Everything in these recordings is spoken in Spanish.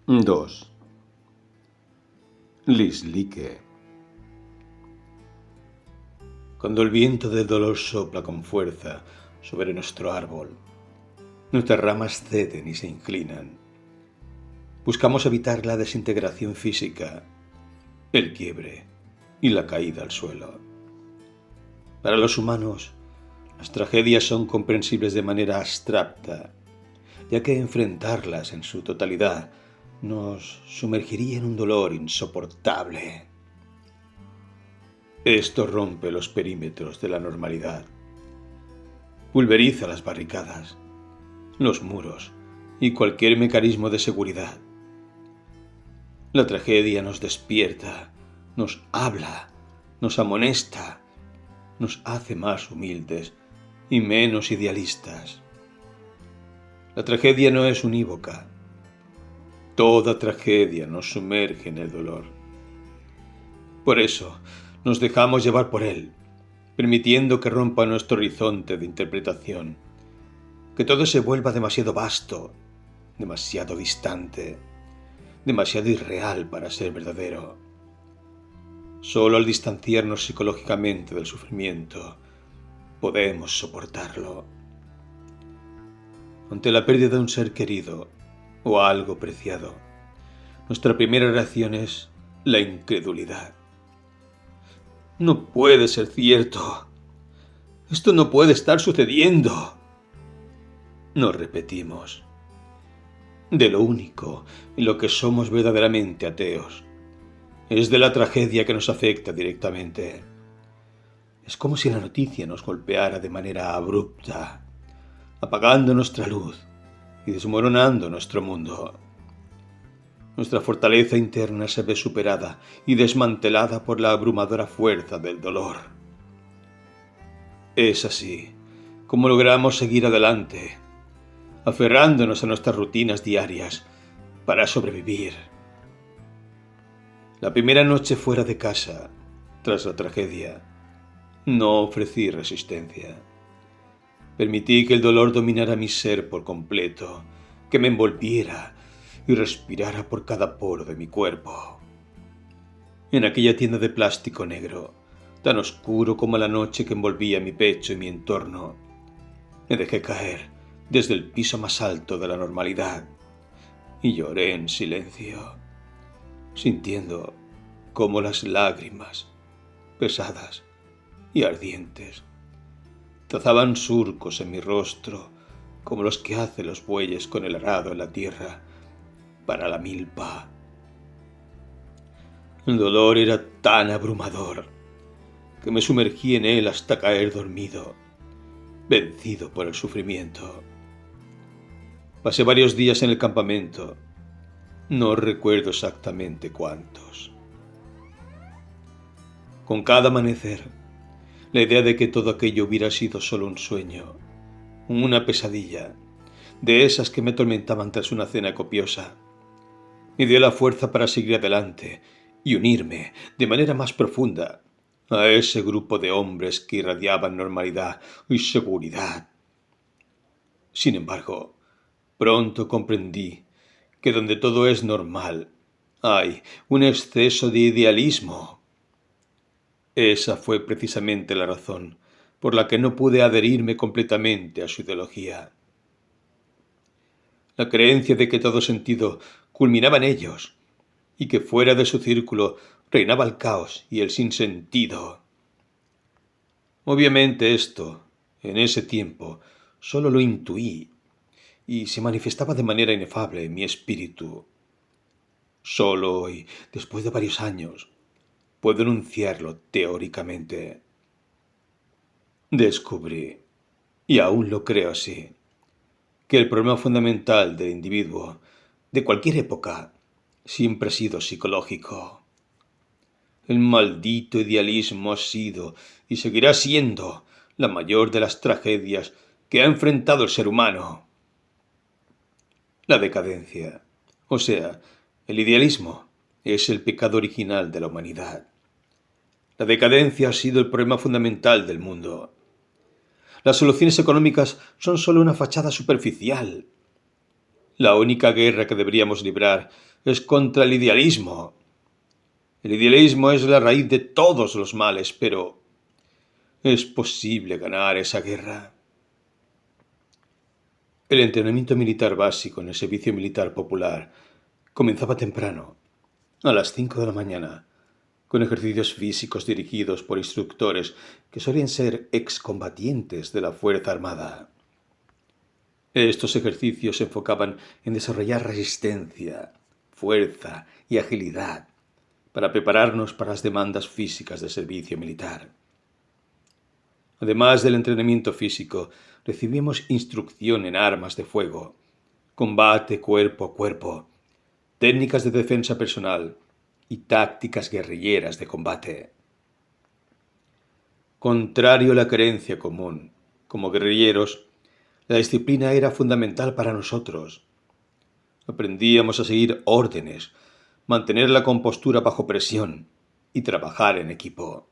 2. Lislique. Cuando el viento del dolor sopla con fuerza sobre nuestro árbol, nuestras ramas ceden y se inclinan. Buscamos evitar la desintegración física, el quiebre y la caída al suelo. Para los humanos, las tragedias son comprensibles de manera abstracta, ya que enfrentarlas en su totalidad nos sumergiría en un dolor insoportable. Esto rompe los perímetros de la normalidad, pulveriza las barricadas, los muros y cualquier mecanismo de seguridad. La tragedia nos despierta, nos habla, nos amonesta, nos hace más humildes y menos idealistas. La tragedia no es unívoca. Toda tragedia nos sumerge en el dolor. Por eso, nos dejamos llevar por él, permitiendo que rompa nuestro horizonte de interpretación, que todo se vuelva demasiado vasto, demasiado distante, demasiado irreal para ser verdadero. Solo al distanciarnos psicológicamente del sufrimiento, podemos soportarlo. Ante la pérdida de un ser querido o algo preciado, nuestra primera reacción es la incredulidad. No puede ser cierto. Esto no puede estar sucediendo. Nos repetimos. De lo único en lo que somos verdaderamente ateos es de la tragedia que nos afecta directamente. Es como si la noticia nos golpeara de manera abrupta, apagando nuestra luz y desmoronando nuestro mundo. Nuestra fortaleza interna se ve superada y desmantelada por la abrumadora fuerza del dolor. Es así como logramos seguir adelante, aferrándonos a nuestras rutinas diarias para sobrevivir. La primera noche fuera de casa, tras la tragedia, no ofrecí resistencia. Permití que el dolor dominara mi ser por completo, que me envolviera y respirara por cada poro de mi cuerpo. En aquella tienda de plástico negro, tan oscuro como la noche que envolvía mi pecho y mi entorno, me dejé caer desde el piso más alto de la normalidad y lloré en silencio, sintiendo cómo las lágrimas, pesadas y ardientes, trazaban surcos en mi rostro como los que hacen los bueyes con el arado en la tierra para la milpa. El dolor era tan abrumador que me sumergí en él hasta caer dormido, vencido por el sufrimiento. Pasé varios días en el campamento, no recuerdo exactamente cuántos. Con cada amanecer, la idea de que todo aquello hubiera sido solo un sueño, una pesadilla, de esas que me atormentaban tras una cena copiosa, me dio la fuerza para seguir adelante y unirme de manera más profunda a ese grupo de hombres que irradiaban normalidad y seguridad. Sin embargo, pronto comprendí que donde todo es normal, hay un exceso de idealismo. Esa fue precisamente la razón por la que no pude adherirme completamente a su ideología. La creencia de que todo sentido culminaba en ellos y que fuera de su círculo reinaba el caos y el sinsentido. Obviamente esto, en ese tiempo, solo lo intuí y se manifestaba de manera inefable en mi espíritu. Solo hoy, después de varios años, puedo enunciarlo teóricamente. Descubrí, y aún lo creo así, que el problema fundamental del individuo, de cualquier época, siempre ha sido psicológico. El maldito idealismo ha sido y seguirá siendo la mayor de las tragedias que ha enfrentado el ser humano. La decadencia, o sea, el idealismo, es el pecado original de la humanidad. La decadencia ha sido el problema fundamental del mundo. Las soluciones económicas son solo una fachada superficial. La única guerra que deberíamos librar es contra el idealismo. El idealismo es la raíz de todos los males, pero ¿es posible ganar esa guerra? El entrenamiento militar básico en el servicio militar popular comenzaba temprano, a las 5 de la mañana, con ejercicios físicos dirigidos por instructores que solían ser excombatientes de la Fuerza Armada. Estos ejercicios se enfocaban en desarrollar resistencia, fuerza y agilidad para prepararnos para las demandas físicas del servicio militar. Además del entrenamiento físico, recibimos instrucción en armas de fuego, combate cuerpo a cuerpo, técnicas de defensa personal y tácticas guerrilleras de combate. Contrario a la creencia común, como guerrilleros, la disciplina era fundamental para nosotros. Aprendíamos a seguir órdenes, mantener la compostura bajo presión y trabajar en equipo.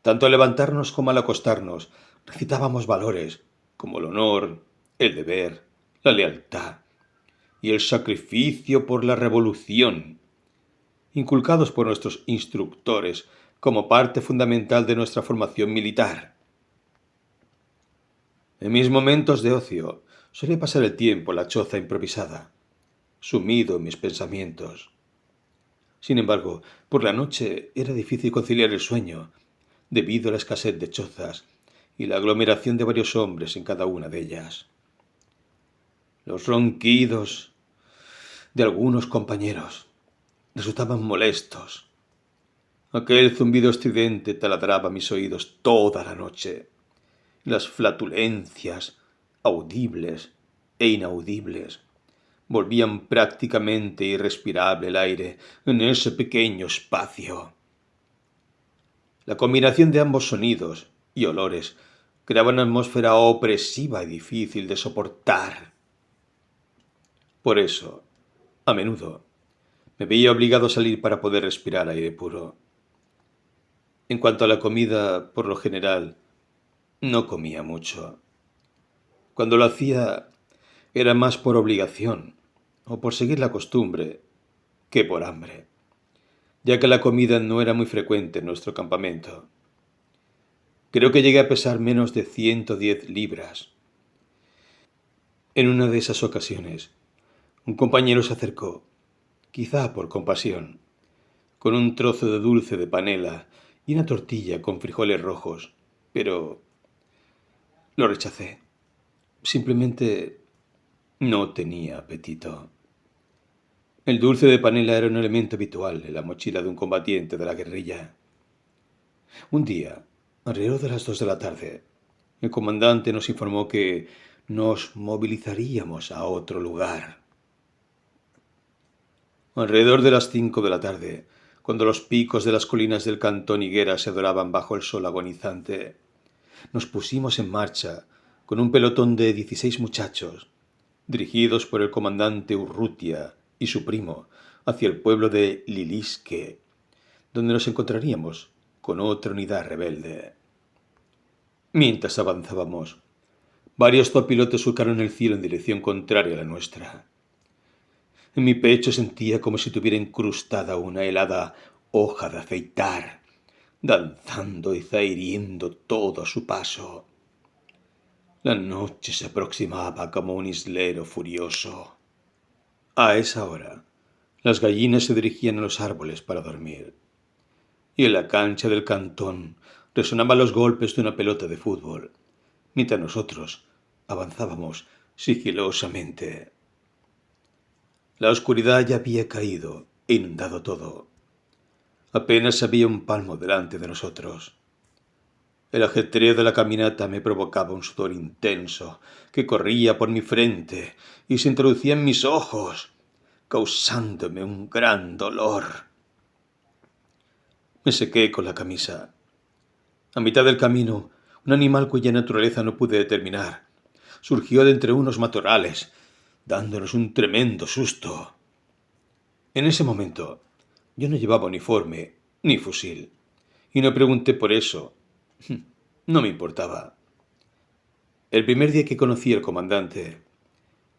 Tanto al levantarnos como al acostarnos, recitábamos valores como el honor, el deber, la lealtad y el sacrificio por la revolución, inculcados por nuestros instructores como parte fundamental de nuestra formación militar. En mis momentos de ocio, solía pasar el tiempo en la choza improvisada, sumido en mis pensamientos. Sin embargo, por la noche era difícil conciliar el sueño, debido a la escasez de chozas y la aglomeración de varios hombres en cada una de ellas. Los ronquidos de algunos compañeros resultaban molestos. Aquel zumbido estridente taladraba mis oídos toda la noche. Las flatulencias, audibles e inaudibles, volvían prácticamente irrespirable el aire en ese pequeño espacio. La combinación de ambos sonidos y olores creaba una atmósfera opresiva y difícil de soportar. Por eso, a menudo, me veía obligado a salir para poder respirar aire puro. En cuanto a la comida, por lo general, no comía mucho. Cuando lo hacía, era más por obligación o por seguir la costumbre que por hambre, ya que la comida no era muy frecuente en nuestro campamento. Creo que llegué a pesar menos de 110 libras. En una de esas ocasiones, un compañero se acercó, quizá por compasión, con un trozo de dulce de panela y una tortilla con frijoles rojos, pero lo rechacé. Simplemente no tenía apetito. El dulce de panela era un elemento habitual en la mochila de un combatiente de la guerrilla. Un día, alrededor de las 2 de la tarde, el comandante nos informó que nos movilizaríamos a otro lugar. Alrededor de las 5 de la tarde, cuando los picos de las colinas del cantón Higuera se doraban bajo el sol agonizante, nos pusimos en marcha con un pelotón de 16 muchachos, dirigidos por el comandante Urrutia y su primo, hacia el pueblo de Lilisque, donde nos encontraríamos con otra unidad rebelde. Mientras avanzábamos, varios zopilotes surcaron el cielo en dirección contraria a la nuestra. En mi pecho sentía como si tuviera incrustada una helada hoja de afeitar, danzando y zahiriendo todo a su paso. La noche se aproximaba como un islero furioso. A esa hora, las gallinas se dirigían a los árboles para dormir, y en la cancha del cantón resonaban los golpes de una pelota de fútbol, mientras nosotros avanzábamos sigilosamente. La oscuridad ya había caído e inundado todo. Apenas había un palmo delante de nosotros. El ajetreo de la caminata me provocaba un sudor intenso que corría por mi frente y se introducía en mis ojos, causándome un gran dolor. Me sequé con la camisa. A mitad del camino, un animal cuya naturaleza no pude determinar surgió de entre unos matorrales, dándonos un tremendo susto. En ese momento, yo no llevaba uniforme ni fusil, y no pregunté por eso. No me importaba. El primer día que conocí al comandante,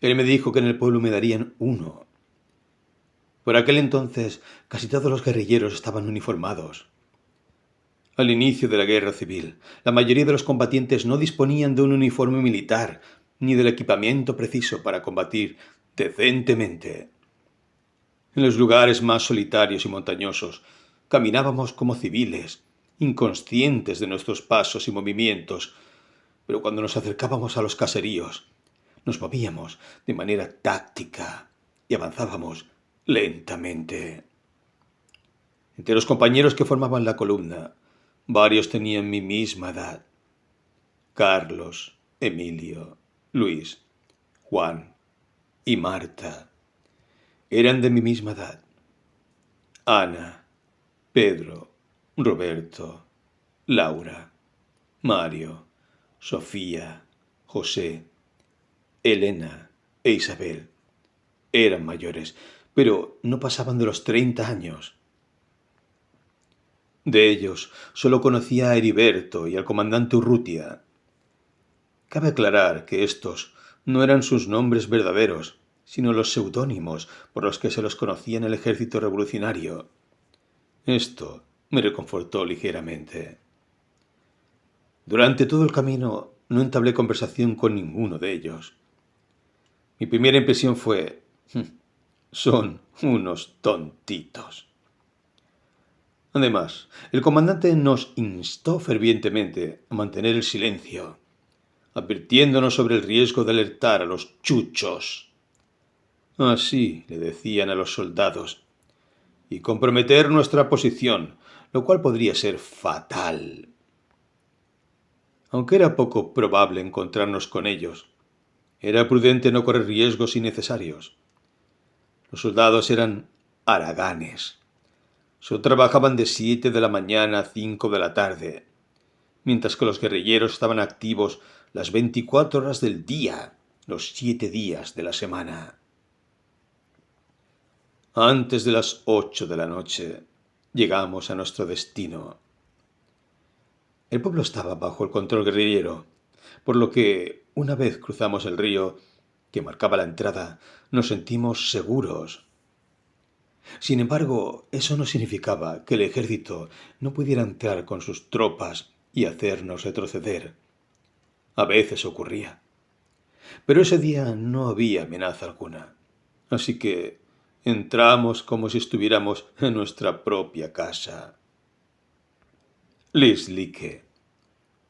Él me dijo que en el pueblo me darían uno. Por aquel entonces casi todos los guerrilleros estaban uniformados. Al inicio de la guerra civil, la mayoría de los combatientes no disponían de un uniforme militar ni del equipamiento preciso para combatir decentemente. En los lugares más solitarios y montañosos, caminábamos como civiles, inconscientes de nuestros pasos y movimientos, pero cuando nos acercábamos a los caseríos, nos movíamos de manera táctica y avanzábamos lentamente. Entre los compañeros que formaban la columna, varios tenían mi misma edad. Carlos, Emilio, Luis, Juan y Marta eran de mi misma edad. Ana, Pedro, Roberto, Laura, Mario, Sofía, José, Elena e Isabel eran mayores, pero no pasaban de los 30 años. De ellos solo conocía a Heriberto y al comandante Urrutia. Cabe aclarar que estos no eran sus nombres verdaderos, sino los seudónimos por los que se los conocía en el ejército revolucionario. Esto me reconfortó ligeramente. Durante todo el camino no entablé conversación con ninguno de ellos. Mi primera impresión fue: son unos tontitos. Además, el comandante nos instó fervientemente a mantener el silencio, advirtiéndonos sobre el riesgo de alertar a los chuchos. Así le decían a los soldados, y comprometer nuestra posición, lo cual podría ser fatal. Aunque era poco probable encontrarnos con ellos, era prudente no correr riesgos innecesarios. Los soldados eran haraganes. Solo trabajaban de 7 de la mañana a 5 de la tarde, mientras que los guerrilleros estaban activos las 24 horas del día, los 7 días de la semana. Antes de las 8 de la noche, llegamos a nuestro destino. El pueblo estaba bajo el control guerrillero, por lo que, una vez cruzamos el río que marcaba la entrada, nos sentimos seguros. Sin embargo, eso no significaba que el ejército no pudiera entrar con sus tropas y hacernos retroceder. A veces ocurría. Pero ese día no había amenaza alguna, así que entramos como si estuviéramos en nuestra propia casa. Lislique,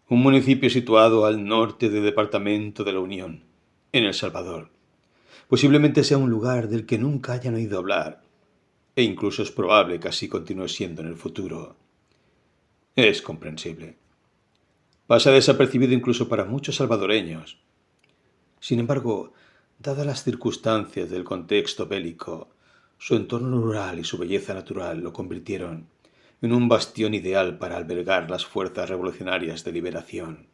un municipio situado al norte del departamento de la Unión, en El Salvador. Posiblemente sea un lugar del que nunca hayan oído hablar, e incluso es probable que así continúe siendo en el futuro. Es comprensible. Pasa desapercibido incluso para muchos salvadoreños. Sin embargo, dadas las circunstancias del contexto bélico, su entorno rural y su belleza natural lo convirtieron en un bastión ideal para albergar las fuerzas revolucionarias de liberación.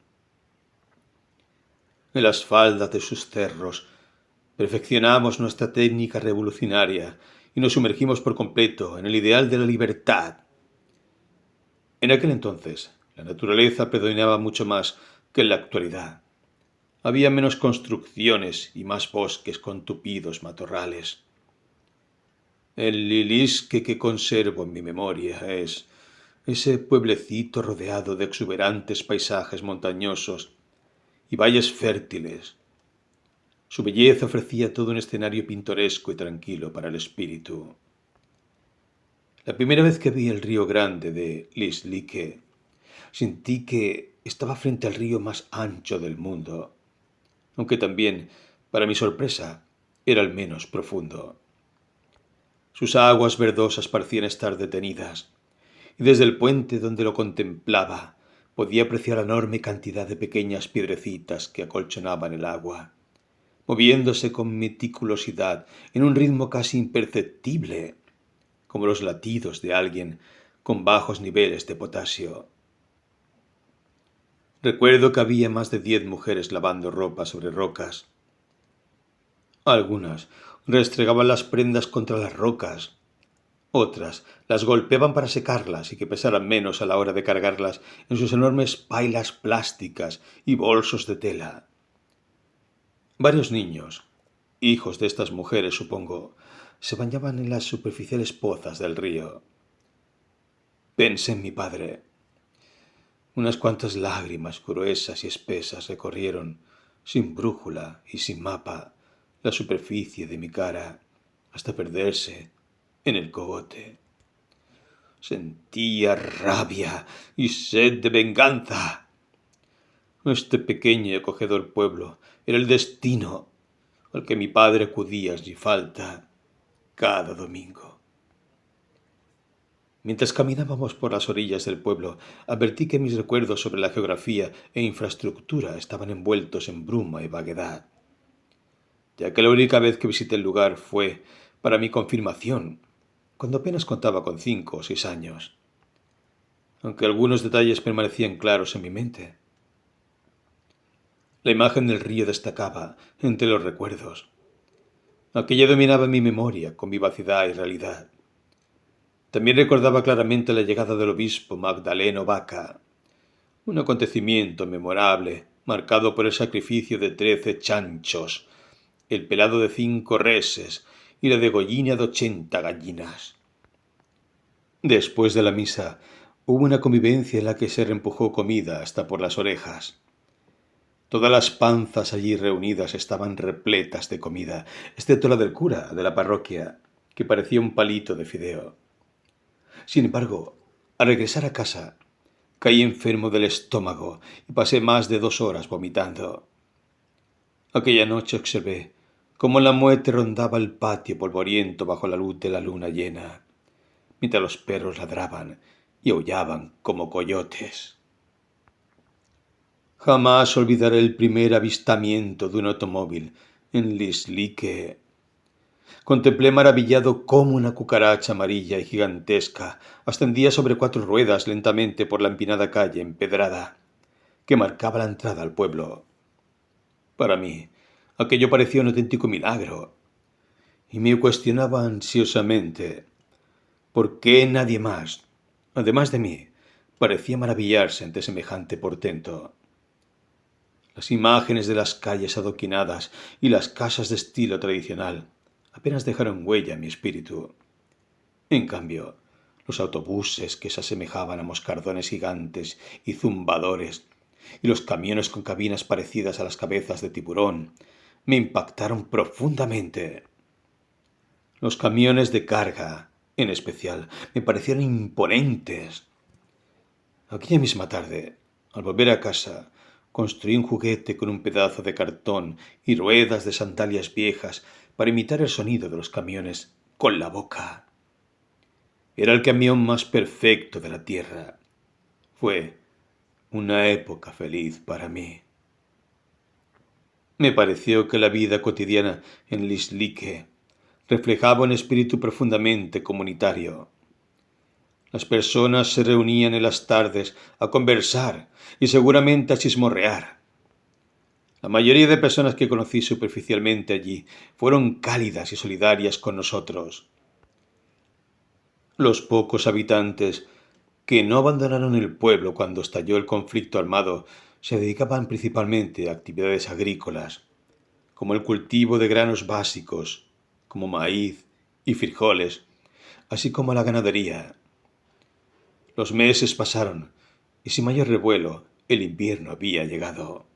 En las faldas de sus cerros perfeccionamos nuestra técnica revolucionaria y nos sumergimos por completo en el ideal de la libertad. En aquel entonces, la naturaleza predominaba mucho más que en la actualidad. Había menos construcciones y más bosques con tupidos matorrales. El Lilisque que conservo en mi memoria es ese pueblecito rodeado de exuberantes paisajes montañosos y valles fértiles. Su belleza ofrecía todo un escenario pintoresco y tranquilo para el espíritu. La primera vez que vi el río Grande de Lislique, sentí que estaba frente al río más ancho del mundo, aunque también, para mi sorpresa, era el menos profundo. Sus aguas verdosas parecían estar detenidas, y desde el puente donde lo contemplaba podía apreciar la enorme cantidad de pequeñas piedrecitas que acolchonaban el agua, moviéndose con meticulosidad en un ritmo casi imperceptible, como los latidos de alguien con bajos niveles de potasio. Recuerdo que había más de 10 mujeres lavando ropa sobre rocas. Algunas restregaban las prendas contra las rocas, otras las golpeaban para secarlas y que pesaran menos a la hora de cargarlas en sus enormes pailas plásticas y bolsos de tela. Varios niños, hijos de estas mujeres, supongo, se bañaban en las superficiales pozas del río. Pensé en mi padre. Unas cuantas lágrimas gruesas y espesas recorrieron, sin brújula y sin mapa, la superficie de mi cara hasta perderse en el cogote. Sentía rabia y sed de venganza. Este pequeño y acogedor pueblo era el destino al que mi padre acudía sin falta cada domingo. Mientras caminábamos por las orillas del pueblo, advertí que mis recuerdos sobre la geografía e infraestructura estaban envueltos en bruma y vaguedad, ya que la única vez que visité el lugar fue para mi confirmación, cuando apenas contaba con 5 o 6 años, aunque algunos detalles permanecían claros en mi mente. La imagen del río destacaba entre los recuerdos. Aquella dominaba mi memoria con vivacidad y realidad. También recordaba claramente la llegada del obispo Magdaleno Vaca, un acontecimiento memorable, marcado por el sacrificio de 13 chanchos, el pelado de 5 reses y la degollina de 80 gallinas. Después de la misa, hubo una convivencia en la que se reempujó comida hasta por las orejas. Todas las panzas allí reunidas estaban repletas de comida, excepto la del cura de la parroquia, que parecía un palito de fideo. Sin embargo, al regresar a casa, caí enfermo del estómago y pasé más de 2 horas vomitando. Aquella noche observé cómo la muerte rondaba el patio polvoriento bajo la luz de la luna llena, mientras los perros ladraban y aullaban como coyotes. Jamás olvidaré el primer avistamiento de un automóvil en Lislique. Contemplé maravillado cómo una cucaracha amarilla y gigantesca ascendía sobre 4 ruedas lentamente por la empinada calle empedrada que marcaba la entrada al pueblo. Para mí, aquello parecía un auténtico milagro, y me cuestionaba ansiosamente por qué nadie más, además de mí, parecía maravillarse ante semejante portento. Las imágenes de las calles adoquinadas y las casas de estilo tradicional apenas dejaron huella en mi espíritu. En cambio, los autobuses que se asemejaban a moscardones gigantes y zumbadores, y los camiones con cabinas parecidas a las cabezas de tiburón, me impactaron profundamente. Los camiones de carga, en especial, me parecieron imponentes. Aquella misma tarde, al volver a casa, construí un juguete con un pedazo de cartón y ruedas de sandalias viejas para imitar el sonido de los camiones con la boca. Era el camión más perfecto de la tierra. Fue una época feliz para mí. Me pareció que la vida cotidiana en Lislique reflejaba un espíritu profundamente comunitario. Las personas se reunían en las tardes a conversar y seguramente a chismorrear. La mayoría de personas que conocí superficialmente allí fueron cálidas y solidarias con nosotros. Los pocos habitantes que no abandonaron el pueblo cuando estalló el conflicto armado se dedicaban principalmente a actividades agrícolas, como el cultivo de granos básicos, como maíz y frijoles, así como la ganadería. Los meses pasaron y sin mayor revuelo el invierno había llegado.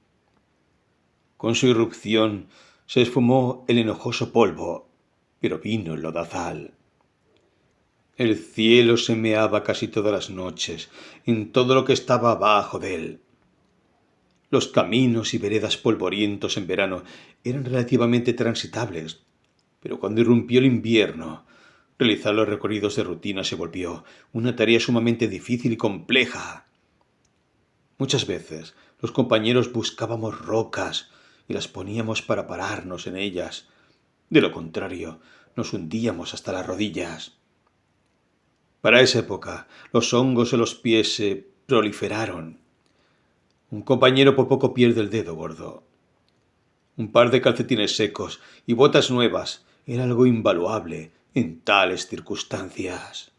Con su irrupción se esfumó el enojoso polvo, pero vino el lodazal. El cielo se meaba casi todas las noches en todo lo que estaba abajo de él. Los caminos y veredas polvorientos en verano eran relativamente transitables, pero cuando irrumpió el invierno, realizar los recorridos de rutina se volvió una tarea sumamente difícil y compleja. Muchas veces los compañeros buscábamos rocas y las poníamos para pararnos en ellas. De lo contrario, nos hundíamos hasta las rodillas. Para esa época, los hongos en los pies se proliferaron. Un compañero por poco pierde el dedo gordo. Un par de calcetines secos y botas nuevas era algo invaluable en tales circunstancias.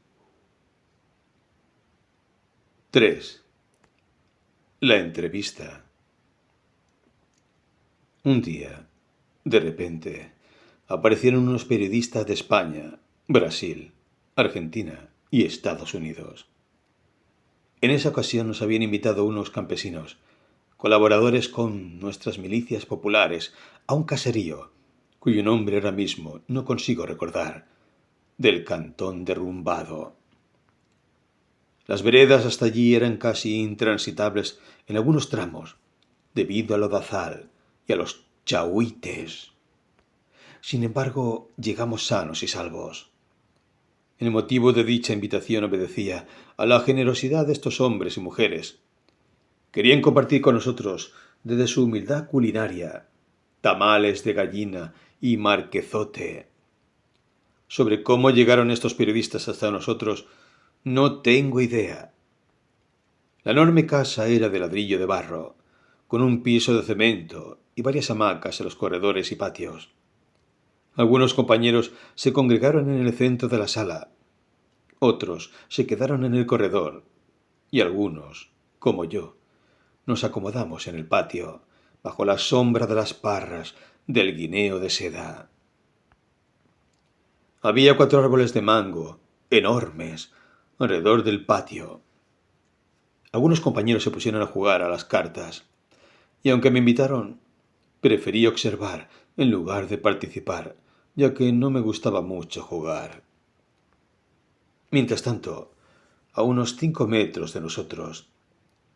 3. La entrevista. Un día, de repente, aparecieron unos periodistas de España, Brasil, Argentina y Estados Unidos. En esa ocasión nos habían invitado unos campesinos, colaboradores con nuestras milicias populares, a un caserío, cuyo nombre ahora mismo no consigo recordar, del Cantón Derrumbado. Las veredas hasta allí eran casi intransitables en algunos tramos, debido al lodazal y a los chahuites. Sin embargo, llegamos sanos y salvos. El motivo de dicha invitación obedecía a la generosidad de estos hombres y mujeres. Querían compartir con nosotros, desde su humildad culinaria, tamales de gallina y marquezote. Sobre cómo llegaron estos periodistas hasta nosotros, no tengo idea. La enorme casa era de ladrillo de barro, con un piso de cemento y varias hamacas en los corredores y patios. Algunos compañeros se congregaron en el centro de la sala, otros se quedaron en el corredor y algunos, como yo, nos acomodamos en el patio, bajo la sombra de las parras del guineo de seda. Había 4 árboles de mango, enormes, alrededor del patio. Algunos compañeros se pusieron a jugar a las cartas, y aunque me invitaron, preferí observar en lugar de participar, ya que no me gustaba mucho jugar. Mientras tanto, a unos 5 metros de nosotros,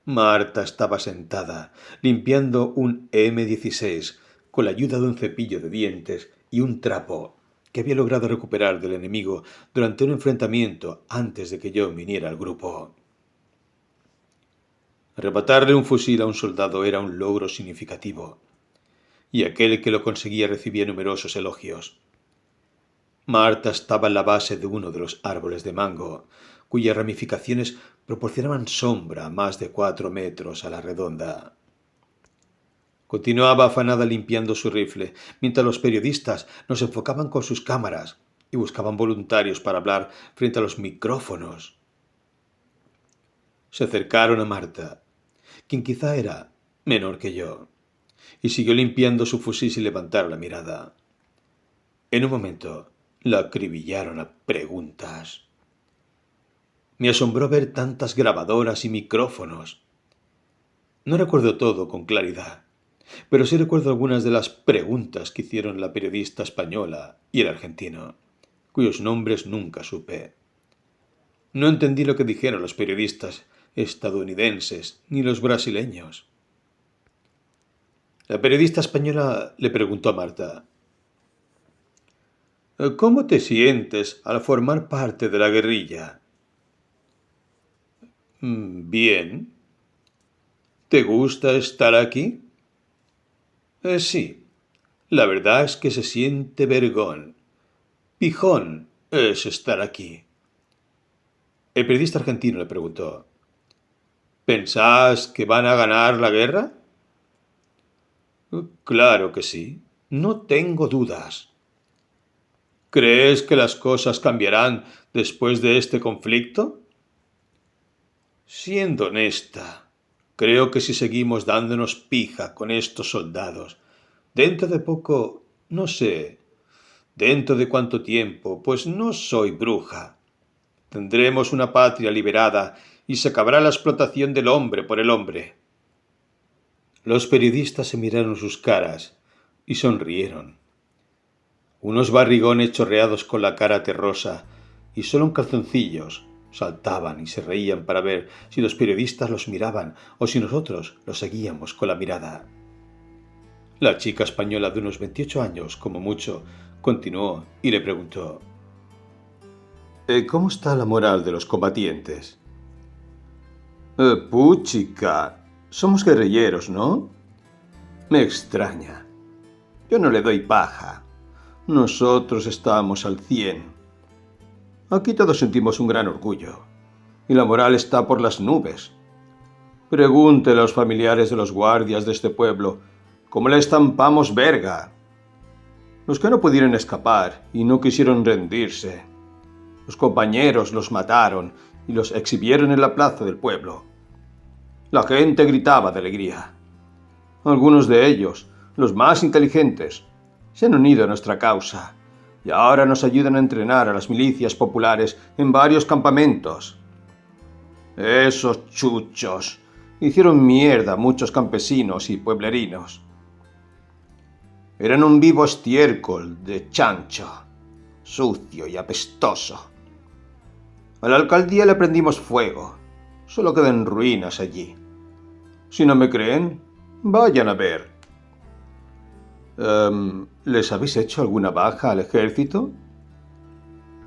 Marta estaba sentada, limpiando un M16 con la ayuda de un cepillo de dientes y un trapo que había logrado recuperar del enemigo durante un enfrentamiento antes de que yo viniera al grupo. Arrebatarle un fusil a un soldado era un logro significativo, y aquel que lo conseguía recibía numerosos elogios. Marta estaba en la base de uno de los árboles de mango, cuyas ramificaciones proporcionaban sombra a más de 4 metros a la redonda. Continuaba afanada limpiando su rifle, mientras los periodistas nos enfocaban con sus cámaras y buscaban voluntarios para hablar frente a los micrófonos. Se acercaron a Marta, quien quizá era menor que yo, y siguió limpiando su fusil sin levantar la mirada. En un momento la acribillaron a preguntas. Me asombró ver tantas grabadoras y micrófonos. No recuerdo todo con claridad, pero sí recuerdo algunas de las preguntas que hicieron la periodista española y el argentino, cuyos nombres nunca supe. No entendí lo que dijeron los periodistas estadounidenses ni los brasileños. La periodista española le preguntó a Marta: ¿cómo te sientes al formar parte de la guerrilla? Bien. ¿Te gusta estar aquí? Sí. La verdad es que se siente vergón. Pijón es estar aquí. El periodista argentino le preguntó: ¿pensás que van a ganar la guerra? Claro que sí. No tengo dudas. ¿Crees que las cosas cambiarán después de este conflicto? Siendo honesta, creo que si seguimos dándonos pija con estos soldados, dentro de poco, no sé, dentro de cuánto tiempo, pues no soy bruja, tendremos una patria liberada y se acabará la explotación del hombre por el hombre. Los periodistas se miraron sus caras y sonrieron. Unos barrigones chorreados con la cara terrosa y solo en calzoncillos saltaban y se reían para ver si los periodistas los miraban o si nosotros los seguíamos con la mirada. La chica española de unos 28 años, como mucho, continuó y le preguntó: ¿cómo está la moral de los combatientes? Puchica, somos guerrilleros, ¿no? Me extraña. Yo no le doy paja. Nosotros estamos al 100. Aquí todos sentimos un gran orgullo, y la moral está por las nubes. Pregúntele a los familiares de los guardias de este pueblo cómo le estampamos verga. Los que no pudieron escapar y no quisieron rendirse. Los compañeros los mataron y los exhibieron en la plaza del pueblo. La gente gritaba de alegría. Algunos de ellos, los más inteligentes, se han unido a nuestra causa y ahora nos ayudan a entrenar a las milicias populares en varios campamentos. Esos chuchos hicieron mierda a muchos campesinos y pueblerinos. Eran un vivo estiércol de chancho, sucio y apestoso. A la alcaldía le prendimos fuego. Solo quedan ruinas allí. Si no me creen, vayan a ver. ¿Les habéis hecho alguna baja al ejército?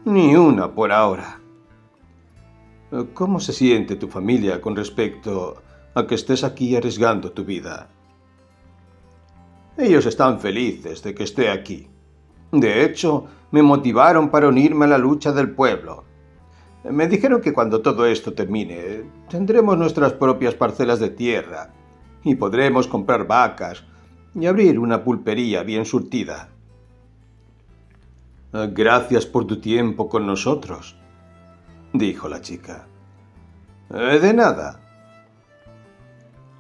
Ni una por ahora. ¿Cómo se siente tu familia con respecto a que estés aquí arriesgando tu vida? Ellos están felices de que esté aquí. De hecho, me motivaron para unirme a la lucha del pueblo. Me dijeron que cuando todo esto termine, tendremos nuestras propias parcelas de tierra y podremos comprar vacas y abrir una pulpería bien surtida. Gracias por tu tiempo con nosotros, dijo la chica. De nada.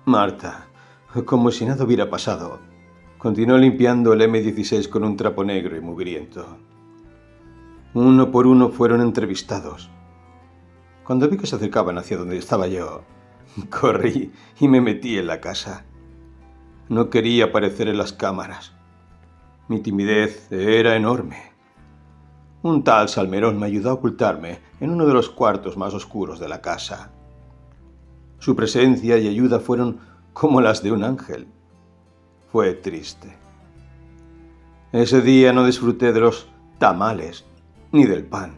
Marta, como si nada hubiera pasado, continuó limpiando el M16 con un trapo negro y mugriento. Uno por uno fueron entrevistados. Cuando vi que se acercaban hacia donde estaba yo, corrí y me metí en la casa. No quería aparecer en las cámaras. Mi timidez era enorme. Un tal Salmerón me ayudó a ocultarme en uno de los cuartos más oscuros de la casa. Su presencia y ayuda fueron como las de un ángel. Fue triste. Ese día no disfruté de los tamales ni del pan.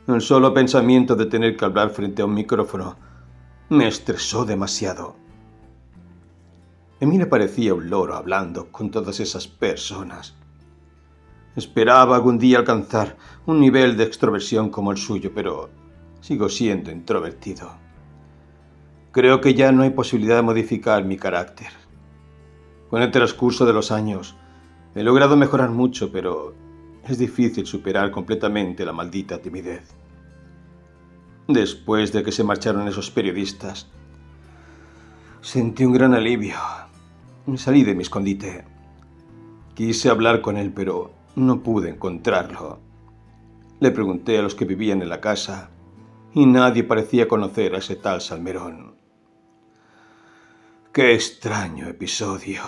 El solo pensamiento de tener que hablar frente a un micrófono me estresó demasiado. Emile parecía un loro hablando con todas esas personas. Esperaba algún día alcanzar un nivel de extroversión como el suyo, pero sigo siendo introvertido. Creo que ya no hay posibilidad de modificar mi carácter. Con el transcurso de los años he logrado mejorar mucho, pero es difícil superar completamente la maldita timidez. Después de que se marcharon esos periodistas, sentí un gran alivio. Me salí de mi escondite. Quise hablar con él, pero no pude encontrarlo. Le pregunté a los que vivían en la casa y nadie parecía conocer a ese tal Salmerón. ¡Qué extraño episodio!